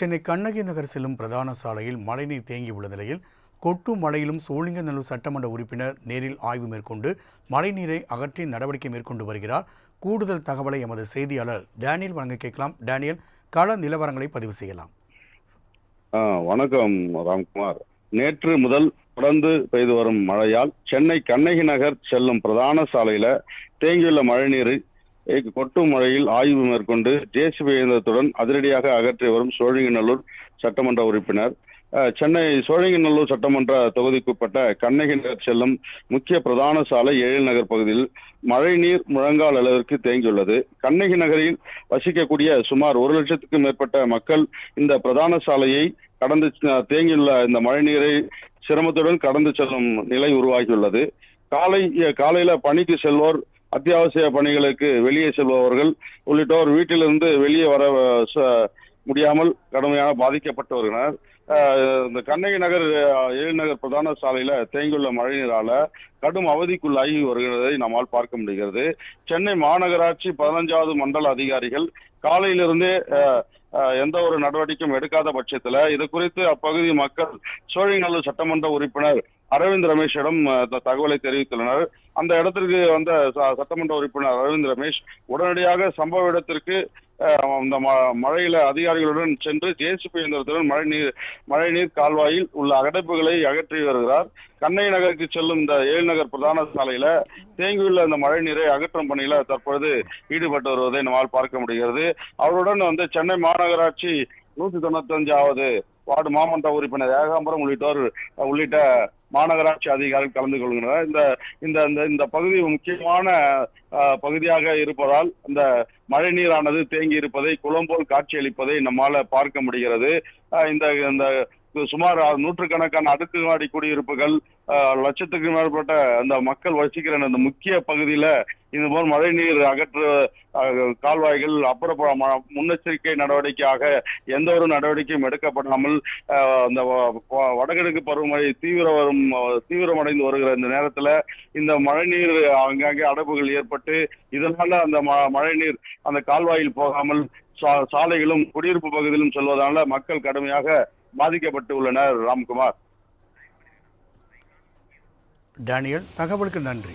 சென்னை கண்ணகி நகர் செல்லும் பிரதான சாலையில் மழைநீர் தேங்கியுள்ள நிலையில் கொட்டு மழையிலும் சோழிங்கநல்லூர் சட்டமன்ற உறுப்பினர் நேரில் ஆய்வு மேற்கொண்டு மழைநீரை அகற்றி நடவடிக்கை மேற்கொண்டு வருகிறார். கூடுதல் தகவலை எமது செய்தியாளர் டேனியல் வழங்க கேட்கலாம். டேனியல், கள நிலவரங்களை பதிவு செய்யலாம். வணக்கம் ராம்குமார். நேற்று முதல் தொடர்ந்து பெய்து வரும் மழையால் சென்னை கண்ணகி நகர் செல்லும் பிரதான சாலையில தேங்கியுள்ள மழைநீரை கொட்டும் மழையில் ஆய்வு மேற்கொண்டு ஜேசிபி இயந்திரத்துடன் அதிரடியாக அகற்றி வரும் சோழிங்கநல்லூர் சட்டமன்ற உறுப்பினர். சென்னை சோழிங்கநல்லூர் சட்டமன்ற தொகுதிக்குட்பட்ட கண்ணகி நகர் செல்லும் முக்கிய பிரதான சாலை எழில் நகர் பகுதியில் மழைநீர் முழங்கால் அளவிற்கு தேங்கியுள்ளது. கண்ணகி நகரில் வசிக்கக்கூடிய சுமார் 1 லட்சத்துக்கும் மேற்பட்ட மக்கள் இந்த பிரதான சாலையை கடந்து தேங்கியுள்ள இந்த மழைநீரை சிரமத்துடன் கடந்து செல்லும் நிலை உருவாகியுள்ளது. காலையில பணிக்கு செல்வோர், அத்தியாவசிய பணிகளுக்கு வெளியே செல்பவர்கள் உள்ளிட்டோர் வீட்டிலிருந்து வெளியே வர முடியாமல் கடுமையாக பாதிக்கப்பட்டு வருகின்றனர். இந்த கண்ணகி நகர் எழில் நகர் பிரதான சாலையில தேங்கியுள்ள மழைநீரால கடும் அவதிக்குள்ளாகி வருகிறதை நம்மால் பார்க்க முடிகிறது. சென்னை மாநகராட்சி 15வது மண்டல அதிகாரிகள் காலையிலிருந்தே எந்த ஒரு நடவடிக்கையும் எடுக்காத பட்சத்துல இது குறித்து அப்பகுதி மக்கள் சோழிங்கநல்லூர் சட்டமன்ற உறுப்பினர் அரவிந்த் ரமேஷிடம் தகவலை தெரிவித்துள்ளனர். அந்த இடத்திற்கு வந்த சட்டமன்ற உறுப்பினர் அரவிந்த் ரமேஷ் உடனடியாக சம்பவ இடத்திற்கு இந்த மழையில அதிகாரிகளுடன் சென்று ஜேசிபி இயந்திரத்துடன் மழைநீர் கால்வாயில் உள்ள அடைப்புகளை அகற்றி வருகிறார். கண்ணகி நகருக்கு செல்லும் இந்த எழில் நகர் பிரதான சாலையில தேங்கியுள்ள இந்த மழைநீரை அகற்றும் பணியில தற்பொழுது ஈடுபட்டு வருவதை நம்மால் பார்க்க முடிகிறது. அவருடன் சென்னை மாநகராட்சி 195வது வார்டு மாமன்ற உறுப்பினர் ஏகாம்பரம் உள்ளிட்ட மாநகராட்சி அதிகாரிகள் கலந்து கொள்கின்றனர். இந்த பகுதி முக்கியமான பகுதியாக இருப்பதால் இந்த மழைநீரானது தேங்கி இருப்பதை குளம் போல் காட்சியளிப்பதை நம்மால பார்க்க முடிகிறது. இந்த சுமார் 100கணக்கான அடுக்குமாடி குடியிருப்புகள், லட்சத்துக்கு மேற்பட்ட அந்த மக்கள் வசிக்கிற அந்த முக்கிய பகுதியில இதுபோல் மழைநீர் அகற்று கால்வாய்கள் முன்னெச்சரிக்கை நடவடிக்கையாக எந்த ஒரு நடவடிக்கையும் எடுக்கப்படாமல் அந்த வடகிழக்கு பருவமழை தீவிரமடைந்து வருகிற இந்த நேரத்துல இந்த மழைநீர் அங்கங்கே அடைப்புகள் ஏற்பட்டு இதனால அந்த மழைநீர் அந்த கால்வாயில் போகாமல் சாலைகளும் குடியிருப்பு பகுதியிலும் செல்வதனால மக்கள் கடுமையாக பாதிக்கப்பட்டு உள்ளனர். ராம்குமார். டேனியல், தகவலுக்கு நன்றி.